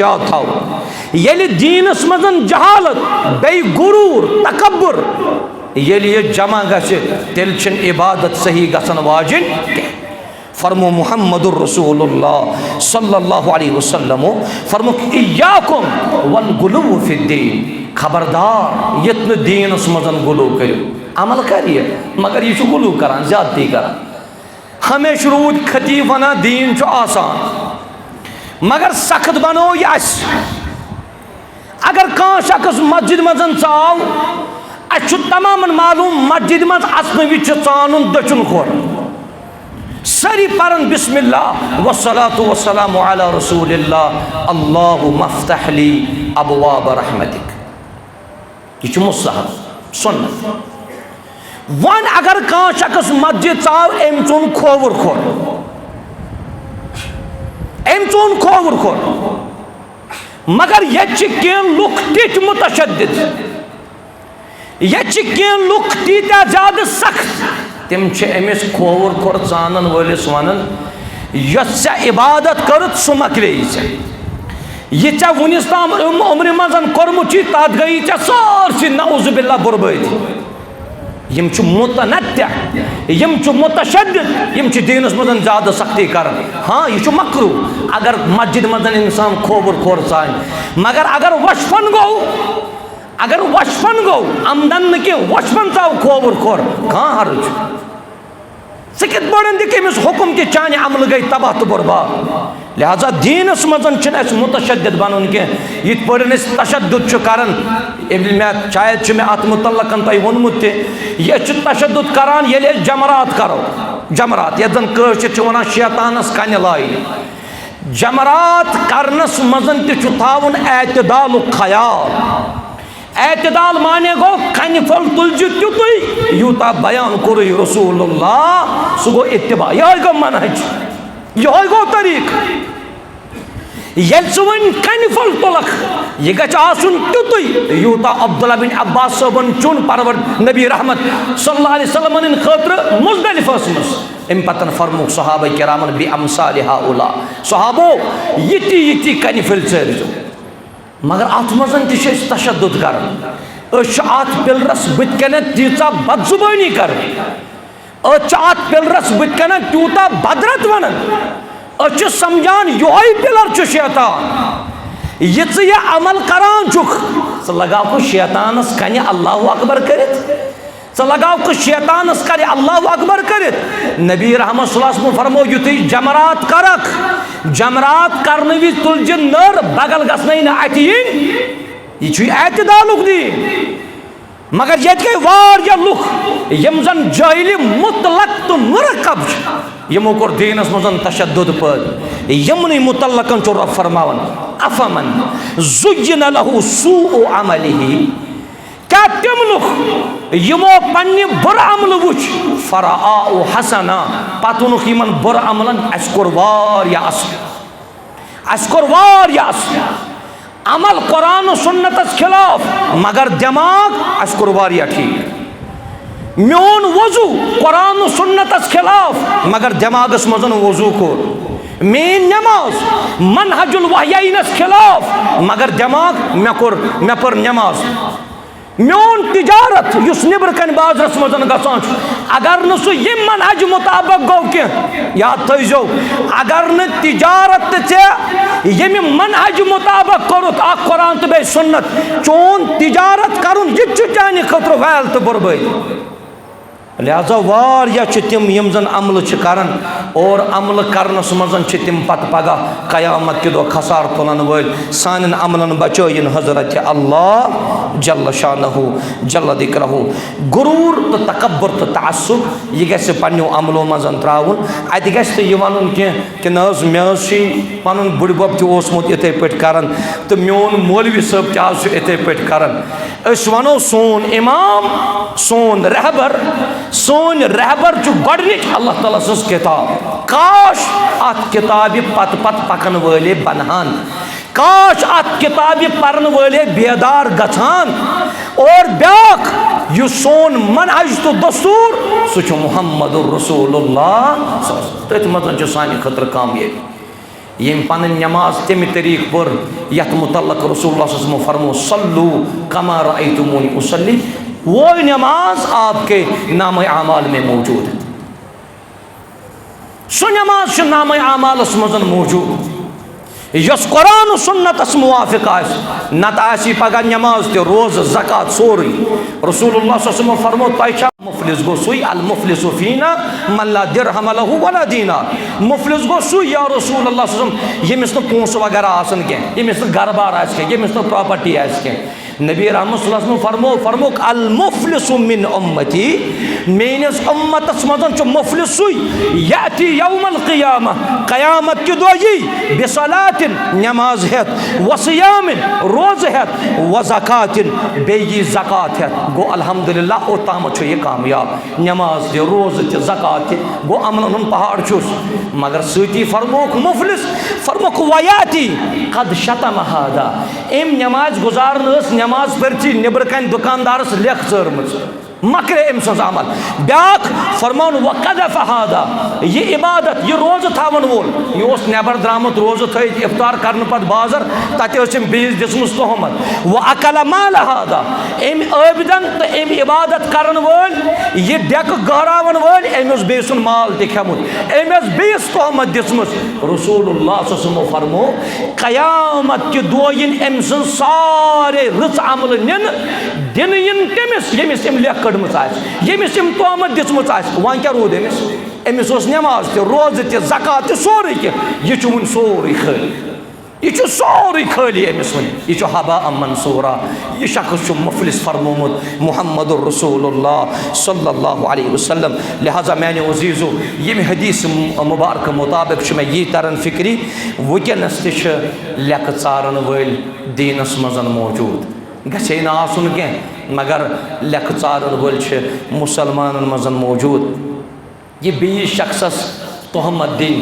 याद थाव यलि दीनस मजन जहालत बे गुरूर तकब्बुर यलि ये जमा गस तेल छन इबादत सही गसन वाजिन फरमो मुहम्मदुर रसूलुल्लाह सल्लल्लाहु अलैहि वसल्लम फरमो इय्याकुम वल गुलू फि दीन खबरदार यत्न दीनस मजन गुलू करियो अमल करिए मगर ये गुलू करान ज्यादती करान हमेश रूद खतीब वना दीन चो आसान मगर सख्त बनो यस अगर कह शख्स मस्जिद मजन चाव अस तमाम मालूम मस्जिद मज असन वि चानुन दचुन खोर सरी परन बिस्मिल्लाह वस्सलातु वस्सलामु अला रसूलिल्लाह अल्लाहु मफ्तह ली अबवाब रहमतिक ये मुस्तहब सुन्नत वन अगर कह शख्स मस्जिद चाव अम चुन खोवर खोर अम चुन खोवर खोर मगर ये लुक तिथ मुतशद्दिद ये लुक तीत्या ज्यादा सख्त तिम अमिस खोवर खोर चानन वलिस वनन यस इबादत करत सु मकले ये वनिस ताम उम्र मजन कोरमुत तथ गई सारसी नऊजुबिल्लाह बुरबदी यम मुतनत्या यम मुतशद्दिद यम दीनस मजन ज्यादा सख्ती कर। हाँ यह मकरू अगर मस्जिद मजन इंसान खोवर खोर चान मगर अगर वशफन गो आमदन न कि वशफन चाव खोवर खोर कहाँ हर्ज कत बड़न दिमिस हुकुम कि चाने अमल गई तबाह तो बर्बाद। लिहाजा दीनस मजन मुतशद्दिद बनन कह ये तशद्दुद करान मे शायद मे अत मुतल्लकन तह वोनमुत ये तशद्दुद करान ये जमरात करो जमरात ये जन कशिर वन शैतानस कन लाइन जमरात करनस मजन तावन एतदाल ख्याल एतदाल माने गो कन फल तुलज तुत यूता बयान कोर रसूलुल्लाह सह गो इत्तिबा यह गो मनहज यह गो तरीक ये वन कन फल तुलक यह गन तुत यूता अब्दुल्ला बिन अब्बास सबन चुन परवर नबी रहमत सल्लल्लाहु अलैहि वसल्लम खतर मुज़दलिफस मज अम पतन फरमुक सहाबा किरामन बि अमसाल हाउला सहाबो यति कन फल चर्जो मगर अत मजन तशद्दुद कर अत पिलरस बुत तीचा बदजुबानी कर अत पिलरस बुत तूता बदरत वन समझान योई पिलर शैतान ये अमल करान लगाव शैतानस कन अल्लाहु अकबर कर लगाव शैतानस कर अल्लाहु अकबर कर नबी रहमत सल्लल्लाहु अलैहि वसल्लम फरमो युति जमरात करक जमरात करने वि तुलज नर बगल गसन अत यह एतदालुक दीन मगर ये गई वारिया लुक यम जन जाहिल मुतलक तो मुरकब यमो कोर दीनस मजन तशद्दुद पद यमन मुतल्लकन चो रब फरमावन अफमन जुय्यिन लहु सूउ अमलिही क्या तम लुक यमो पन्ने बुर अमल वुच फराउ हसना पतुनुक यमन बुर अमलन अस कोर वारिया अस अमल कुरान सुन्नतस खिलाफ मगर दिमाग अस कोर वारिया ठीक मोन वजू कुरान सुन्नतस खिलाफ मगर दिमागस मजन वजू कोर मेन नमाज मनहजुल वहयीनस खिलाफ मगर दिमाग मे पर नमाज मोन तिजारत युस निबर कन बाजरस मजन गसान अगर न सु यम मनहज मुताबिक गो के याद थो अगर न तिजारत चे यम मनहज मुताबिक करुत आ कुरान तो बे सुन्नत चोन तिजारत करुन यह चाने खतर वैल तो बर्बाद लिहाजा वारिया तिम यम जन अमल करन और अमल करनस मजन तिम पत पगह कयामत के दो खसार तुलन वल सान अमलन बचोइन हजरत अल्लाह जल्ल शानहु जल्ल दिक्रहु गुरूर तो तकब्बुर तो तअस्सुब यह गसे पन्नो अमलो मजन त्राउन अत गस तो यह वनुन कि नज मे पनुन बुड़ बब तो ओसमुत इथे पट करन तो मोन मौलवी साहब आज इथे पट करन अस वनो सोन इमाम सोन रहबर सोन रहबर गोडनिच अल्लाह ताला सज किताब काश अत किताब पत पत पकन वाले बनहान काश अत किताब पर्न वाले बेदार गछान और ब्याक यु सोन मनहज तो दस्तूर सह मुहम्मदुर रसूलुल्लाह तथ मजन सानि खतर कामयाबी यम पन नमाज तमि तरीक पर यथ मुतल्लक रसूलुल्लाह फरमो सल्लू कमा रअयतुमूनी उसल्ली वो नमाज आपके नाम आमाल में मौजूद है सो नमाज नाम आमाल मजन मौजूद यस कुरान सुन्नतस मुवाफिक नत आसी पगह नमाज ते रोज ज़कात सोरी रसूलुल्लाह सल्लल्लाहु अलैहि वसल्लम फरमो तय मुफलिस गो सुई अल मुफलिसु फीना मन ला दिरहम लहु वला दीना मुफलिस गो सुई या रसूलुल्लाह सल्लल्लाहु अलैहि वसल्लम यमिस न पोंस वगैरह आसन के यमिस न घरबार आस के यमिस न प्रॉपर्टी आस के नबी रहमत सल्लल्लाहु अलैहि वसल्लम फरमो अल मुफलिसु मिन उम्मती मेनिस उम्मतस मजन च मुफलिस सुई याती यौमल क़ियामह क़यामत के दो यी बिसलातिन नमाज हेत वसियामिन रोज हेत व ज़कातिन बेयी ज़कात हेत गो अल्हम्दुलिल्लाह ओ ताम छ ये कामयाब नमाज दे रोज ते ज़कात ते गो अमलन हुन पहाड़ छुस मगर सती फरमोक मुफलिस फरमोक वयाती कद शतम हादा एम नमाज गुजारन नमाज पर्ची निबर कन दुकानदारस लेख चर्मज मकरे अम सज अमल ब्याक फरमान वक़दफ़ हादा ये इबादत ये रोज़ थावन वोल यह नबर द्रामुत रोज़ थ इफ्तार करने पत बाजार तत बेस दिसमुस तोहमत व अकल माल हादा अम आबिदन तो अम इबादत करन वोल यह डेक गहरावन वोल अमिस बेस माल त खेमुत अमिस बेस तोहमत दिसमुस रसूलुल्लाह सल्लल्लाहु अलैहि वसल्लम फरमो क़यामत के दो इन अम सज सारे रच अमल निन दिन इन तमिस यमिस अम लेख यमिस तोहमत दिसमुत वन क्या रूद अमिस नमाज ते रोज ते ज़कात ते सोरे यह वन सोरे खाली यह सोरे खाली अमिस वन यह हबा मंसूरा यह शख्स मुफलिस फरमोमुत मुहम्मदुर रसूलुल्लाह सल्लल्लाहु अलैहि वसल्लम लिहाजा मैंने अजीज़ो यम हदीस मुबारक मुताबिक मैं यह तरन फिक्री वनस ते लेख चारन वल दीनस मजन मौजूद गसे ना आसुन कह मगर लेख चारन वल मुसलमान मजन मौजूद यह बेस शख्सस तोहमत दिन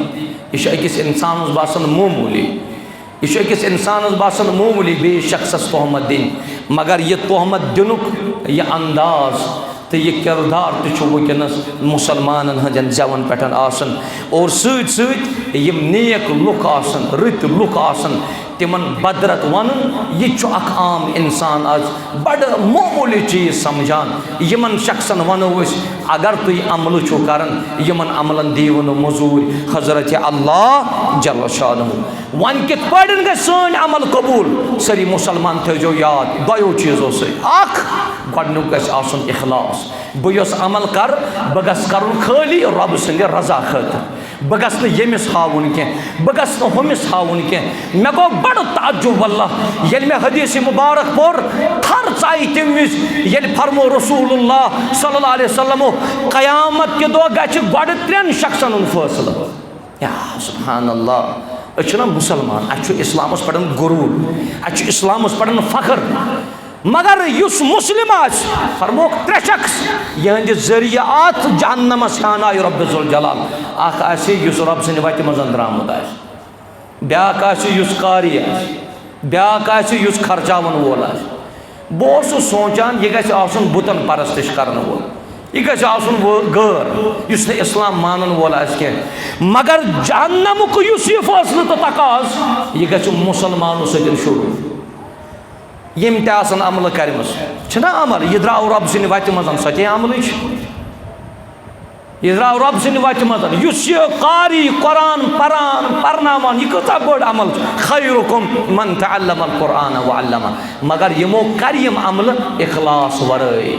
यह अकिस इंसान बासन मामूली यह अकिस इंसान बासन मामूली बेस शख्सस तोहमत दिन मगर यह तोहमत दिनुक यह अंदाज तो यह किरदार वनस मुसलमान हजन जवन पे आसन और सत यम नेक लुक आसन रत लुक आसन तिमन बदरत वन यह आम इंसान आज बड़ मामूली चीज़ समझान यमन शख्सन वनो अगर तुम अमल छो करन यमन अमलन दीवन मजूर हजरत अल्लाह जल्ल शानहु वन कित पड़न ग सन अमल कबूल सरी मुसलमान थो याद दो चीज़ों से गडनुक गस आसन इखलास बस अमल कर बह गस कर खाली रब सद रजा खतर बह गस यमिस हावन कह बह गस हमिस हावन कह मे गो बड़ ताज्जुब वल्लाह ये मे हदीस मुबारक पोर थर चाई तम विज ये फरमो रसूलुल्लाह सल्लल्लाहु अलैहि वसल्लम क़यामत के दो गछ गड त्रेन शख्सन फैसला या सुभानअल्लाह अच्छा मुसलमान अच्छ इस्लामस पड़न गुरूर अच्छ इस्लामस पड़न फखर मगर युस मुस्लिम फरमोक त्रे शख्स यहंद जरिया आत जहन्नमस खाना रब जुल जलाल युस रब सद वत मजन द्रामुत ब्याक युस कारी ब्याक युस खर्चावन वोल बह सोचान यह गसन बुतन परस्तिश करन वोल यह गसन गैर युस न इस्लाम मानन वोल कह मगर जहन्नमुक युस यह फैसला तो तकाज यह गु मुसलमानों सदन शुरू यम तन अमल करना अमल यह द्राव रब सद वत मज सो अमल यह द्राव रब सद वत मज कारी कुरान परान पर्नावान यह कता बड़ अमल खैरुकुम मन तअल्लमल कुरान व अल्लमा मगर यमो कर यम अमल इखलास वरई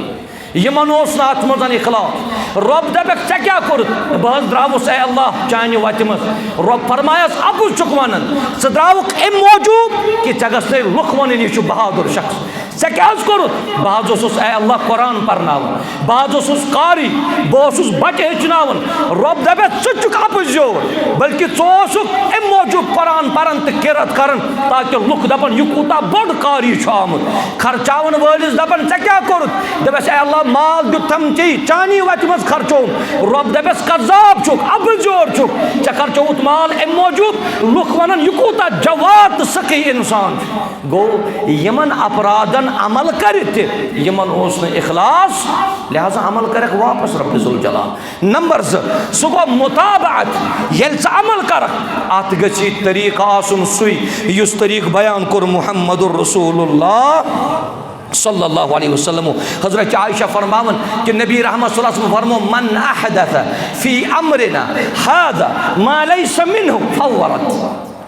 यमन अत मज इखलास रब दपक ऐ क्या कोर बह द्रावस ए अल्लाह चान वत मज रब फरमायस अबुज चुक वन स द्रावुक अम मौजूद कि ऐ गस लुक वन यह बहादुर शख्स ऐ क्या कोर बह ए अल्लाह कुरान पर्नावन बह कारी बह बच्चे हेचनावन रब दपस चुक अपुज जोर बल्कि अम मौजूद कुरान पान तो किरत कर ताकि लुक दपन यह कूता बड़ कारी आमुत खर्चावन वलिस दपन ऐ क्या कोर दपस ए अल्लाह माल दुथम ची चानी वत मज खर्चो रब दपस कज़ाब चुक अबजोर चुक ऐ खर्चोत माल अम मौजूद लुक वन यह कूता जवात सकी इंसान गो यमन अपराधन अमल कर यमन इखलास लिहाजा अमल कर वापस रब ज़ुल जलाल नंबर सह गो मुताबअत ये अमल कर अत गि तरीक आसुन सुई युस तरीक बयान कोर मुहम्मदुर रसूलुल्लाह सल्लल्लाहु अलैहि वसल्लम हज़रत आयशा फरमावन कि नबी रहमत सल्लल्लाहु अलैहि वसल्लम फरमो मन अहदथ फी अमरिना हादा मा लैसा मिन्हु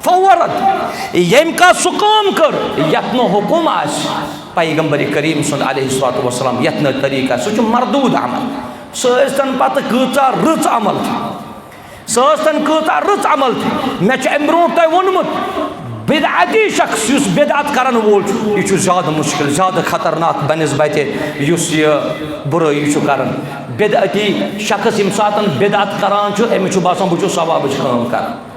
फवरत यम का सुकाम कर यत्नो हुकुम आस पैगंबर करीम सल्लल्लाहु अलैहि वसल्लम यत्नो तरीका सु मरदूद अमल सस्तन पत कचा रच अमल सस्तन कचा रच अमल मे अम ब्रो तय वोनमुत बिदअती शख्स युस बिदअत करन वोल यह ज्यादा मुश्किल ज्यादा खतरनाक बनस्बत युस यह बुराई करन बिदअती शख्स यम सातन बिदअत करान अमिस बासान बह सवाब काम कर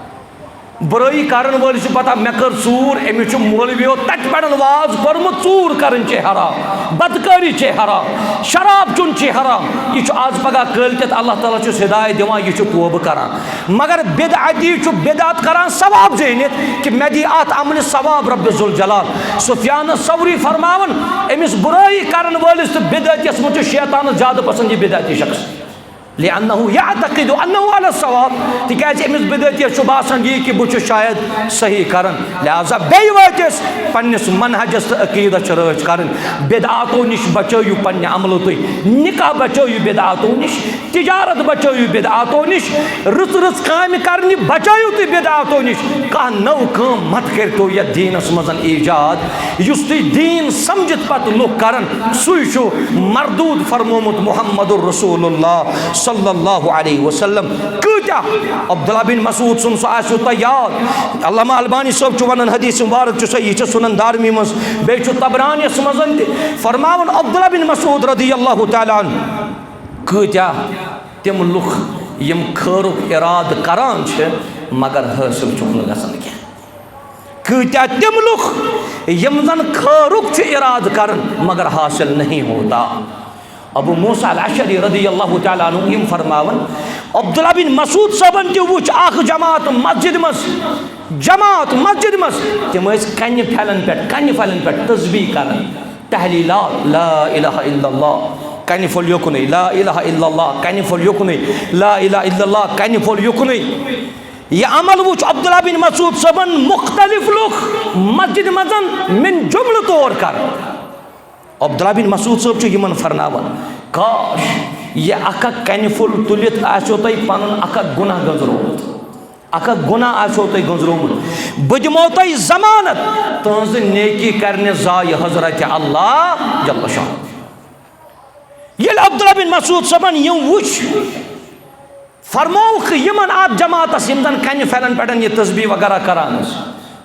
बुराई करन वल पता मे कर चूर अमिस मौलवियों तत पे वाज कोरमुत चूर कर हराम बदकारी हराम शराब चुन हराम यह आज पगह कलत अल्लाह ताला हिदायत दिवान यह तोब करान मगर बिदअती बिदअत करान सवाब ज़ेनित कि मे दी अत अमल सवाब रब ज़ुल जलाल सुफियान सौरी फरमावन अमिस बुराई करन वलिस तो बिदअतिस मुझ शैतान ज्यादा पसंद यह बिदअती शख्स लिअन्नहु यअतक़िदु अन्नहु अला सवाब तिकाज अमिस बिदअतिस बासान यह कि बह शायद सही करन लिहाजा बे वतिस पन्निस मनहजस अकीदस रच करन बिदअतो निश बचयु पन्ने अमलो तुई निकाह बचयु बिदअतो निश तिजारत बचयु बिदअतो निश रच रच काम करनी बचयु तुई बिदअतो निश कह नव काम मत करतो यह दीनस मजन ईजाद युस तुई दीन समझित पत लुक करन सुई छु मरदूद फरमोमुत मुहम्मदुर रसूलुल्लाह सल्लल्लाहु अलैहि वसल्लम कूता अब्दुल्लाह बिन मसूद सुन सो याद अल्लामा अलबानी सब वन हदीस मुबारक सही सुनन दारमी मज बे तबरानियस मजन फरमावन अब्दुल्लाह बिन मसूद रदियल्लाहु तआला कूता तिम लुक यम खैरुक इराद करान मगर हासिल चुक गसन क्या कूता तिम लुक यम जन खैरुक इराद करन मगर हासिल नहीं होता अबू मूसा अल-अशअरी रदियल्लाहु तआला अन्हु यम फरमावन अब्दुल्लाह बिन मसूद सबन ते वुच आख जमात मस्जिद मस तिम कन्न फलन पे तस्बीह करन तहलीलात ला इलाहा इल्लल्लाह कन्न फल योकुन ला इलाहा इल्लल्लाह कन्न फल योकुन ला इलाहा इल्लल्लाह कन्न फल योकुन यह अमल वुच अब्दुल्लाह बिन मसूद सबन मुख्तलिफ लोग मस्जिद मजन मिन जुमल तौर कर अब्दुल्लाह बिन मसूद सब यमन फरनावन काश यह अक कन्न फुल तुलित आसो तुम पन अक गुनाह गंजरोमुत अक गुनाह आसो तुम गंजरोमुत बह दिमो तुम जमानत तुज नेकी करने जाय हजरत अल्लाह जल्ल शान ये अब्दुल्लाह बिन मसूद सबन यम वुच फरमौख यमन आप जमातस यम जन कन्न फलन पे यह तस्बीह वगैरह करान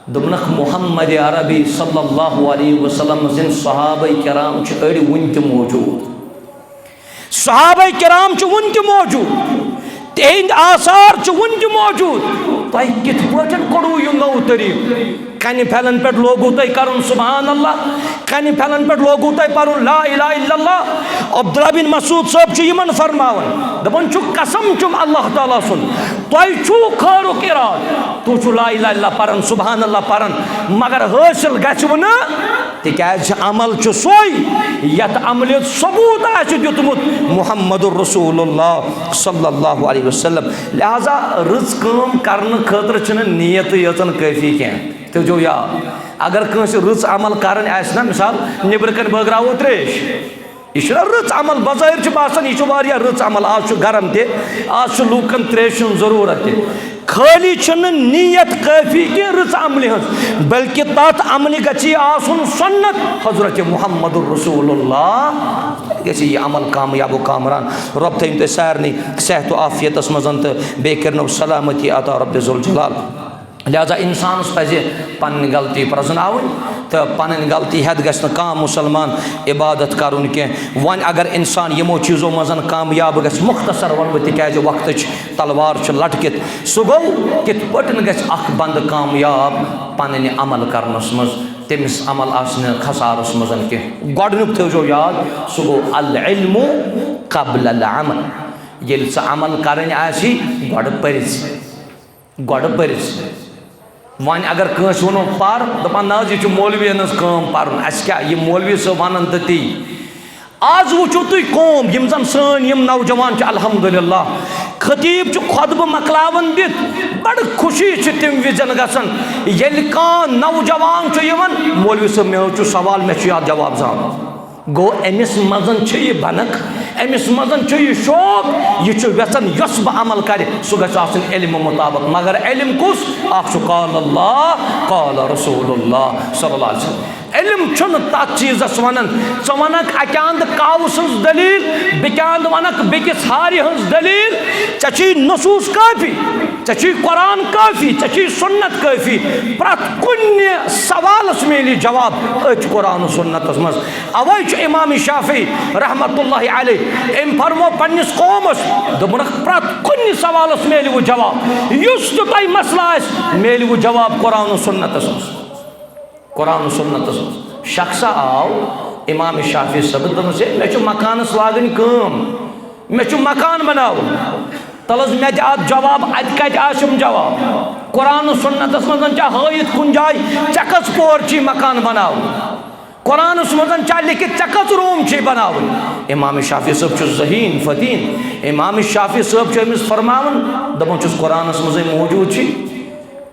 दुमनख मोहम्मद अरबी सल्लल्लाहु अलैहि वसल्लम जिन सहाबाए किराम अड़ वन त मौजूद सहाबाए किराम वन त मौजूद तिहंद आसार वन त मौजूद तुम कित पटन कोड़ू यह नौ तरीक कन्न फलन पे लोगू तुम कर सुबहान अल्लाह कन्न फलन पे लोगू तुम पर ला इलाहा इल्लल्लाह अब्दुल्लाह बिन मसूद सब यमन फरमावन दपन कसम चुम अल्लाह ताला सुन तुम खैरुक इराद तू ला इलाहा इल्लल्लाह परन सुबहान अल्लाह परन मगर हासिल गु न तिकाज अमल सोई यत अमल सबूत दितमुत मुहम्मदुर रसूलुल्लाह सल्लल्लाहु अलैहि वसल्लम लिहाजा रच काम करने खतर नीयत यचन काफी क्या तो जो या अगर कंस रच अमल करन आस ना मिसाल निबर कन बगरावो त्रेश यह रच अमल बज़ाहिर बासान यह रच अमल आज गरम आज लूकन त्रेश जरूरत खाली नीयत काफी कि रच अमल बल्कि तथ अमल गि आसन सुन्नत हजरत मुहम्मद रसूलुल्लाह गि अमल कामयाब कामरान रब थन तुम सारे सेहत आफियतस मज तो बे कर सलामती अता रब ज़ुल जलाल लिहाजा इंसान पजे पन गलती प्रजनावन तो पन गलती हेत गस मुसलमान इबादत करुन कह वन अगर इंसान यमो चीज़ों मज कामयाब गस मुख्तसर वन तिज वक्त तलवार लटकित सह गो कित पटन गस बंद कामयाब पन अमल करनस मज तमिस अमल आसने खसारस मज कह गोडनुक थो याद सह गो अल इल्मु क़ब्ल अल अमल ये अमल करन आसी गोड पर वन अगर कंस वनो पर दपान ना यह मौलवी कम पर क्या यह मौलवी सब वन तो ती आज वो तुम कौम यम जन सन यम नौजवान अल्हम्दुलिल्लाह खतीब खुतब मकलावन दित बड़ खुशी तम विजन गसन ये कान नौजवान मौलवी सब मे सवाल मे जवाब जान गो अमिस मजन यह बनक अमिस मजन यह शौक यह वेसन यस बह अमल कर सह गि इल्म मुताबिक मगर इल्म कुस काल अल्लाह काल रसूलुल्लाह सल्लल्लाहु अलैहि वसल्लम इल्म तथ चीज़स वन च वनक अकांद काव सज दलील बेकांद वनक बेकिस हारि हज दलील ची नसूस काफी ची कुरान काफी ची सुन्नत काफी प्रत कुन सवालस मिली जवाब कुरान सुन्नतस मज अवै इमाम शाफी रहमतुल्लाहि अलैह एम फरमो पन्निस कौमस दोपुनक प्रत कुन सवालस मिली वो जवाब युस तय मसला मिली वो जवाब कुरान सुन्नतस मज कुरान सुन्नत शख्स आव इमाम शाफी सब से मे मकानस लागन कम मे मकान बनाव तलस मे जवाब अत कत आसम जवाब कुरान सुन्नतस मज हयत कुन जाय चे कस पोर ची मकान बनाव कुरान मज चा लिखित चे कस रूम ची बनाव इमाम शाफी सब जहीन फतीन इमाम शाफी सब अमिस फरमावन दपान कुरान मज मौजूद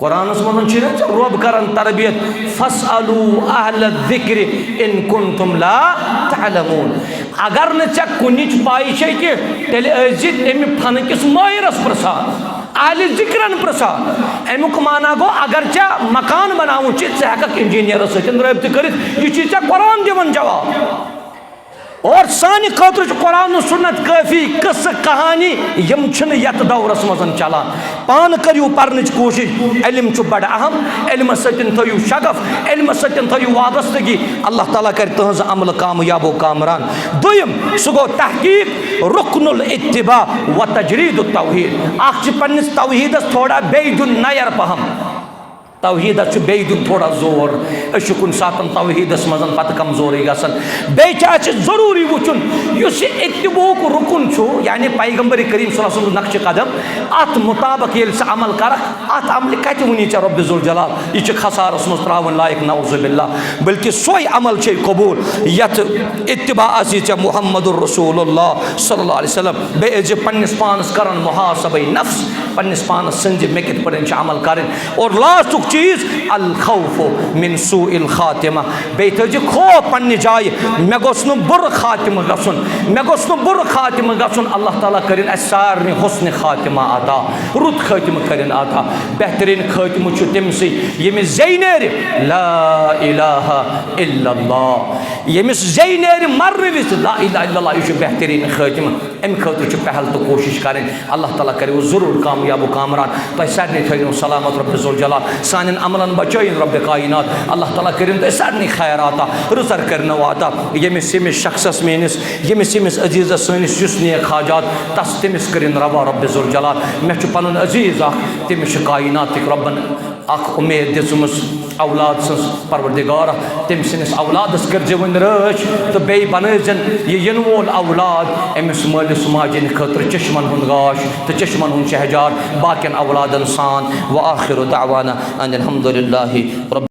कुरान मज रब करन तरबियत फसअलू अहल ज़िक्र इन कुंतुम ला तअलमून अगर न चे कुनिच पाई छे कि तेल अमि फन किस माहिरस प्रसा अहल ज़िक्रन प्रसा अमुक माना गो अगर चे मकान बनावन चे हेक इंजीनियर सतन रब्त कर यह कुरान दिवन जवाब और सानि खतर कुरान सुन्नत काफी कस कहानी यम यत दौरस मज चलान पान करू पर्न कोशिश इल्म बड़ अहम इल्म सतन थो शगफ इल्म सतन थो वाबस्तगी अल्लाह ताला कर तहज अमल कामयाबो कामरान दुयम सह गो तहकीक रुकनुल इत्तिबा व तजरीद तौहीद अख पन्निस तौहीदस थोड़ा बेदुन नयर पहम तौहीदस बेदुन थोड़ा जोर कुन सात तौहीदस मज पत कमजोर गसन बे जरूरी वुचुन इत्तिबुक रुकुन यानी पैगंबर करीम सल्लल्लाहु अलैहि वसल्लम नक्श कदम अत मुताबिक ये अमल कर अत अमल कत वनी चे रब ज़ुल जलाल यह खसारस मज त्रावन लायक नऊज़ु बिल्लाह बल्कि सोई अमल कबूल यत इत्तिबा आसी चे मुहम्मदुर रसूलुल्लाह सल्लल्लाहु अलैहि वसल्लम बे पन्निस पानस करन मुहासबे नफ्स पन्निस पानस संज मे कित पड़न अमल कर और लास्ट चीज अल खौफ मिन सूइल खातिमा बे थो खौफ पन्ने जाय मे गोस न बुर खातिमा गसुन मे गोस न बुर खातिमा गसुन अल्लाह ताला करिन अस सारने हुस्न खातिमा अता रुत खातिमा करिन अता बेहतरीन खातिमा छु तमसी यमिस ज़ैनेर ला इलाहा इल्लल्लाह यमिस ज़ैनेर मरने विस ला इलाहा इल्लल्लाह यह बेहतरीन खातिमा अम खतर छु पहल तो कोशिश करें अल्लाह ताला करे जरूर कामयाब कामरान तह सारे थो सलामत रब ज़ुल जलाल सान अमलन बचाइन रब कायनात अल्लाह ताला करिन तह सारे खैराता रुसर करन वाता यमिस यमिस शख्सस मेनिस यमिस यमिस अजीज़स सनिस युस नेक हाजात तस तमिस करिन रवा रब ज़ुल जलाल मे पन अजीज़ तमिस कायनात रबन उम्मीद दिसमस औलाद सस परवरदिगार तम सनिस औलादस कर वन रच तो बे बनजन यह वोल औलाद अमिस मालिस माजिन खतर चश्मन हुंद गाश तो चश्मन हुंद शहजार बाकिन औलादन सान व आखिर दावाना अनिल हम्दुलिल्लाहि रब्बिल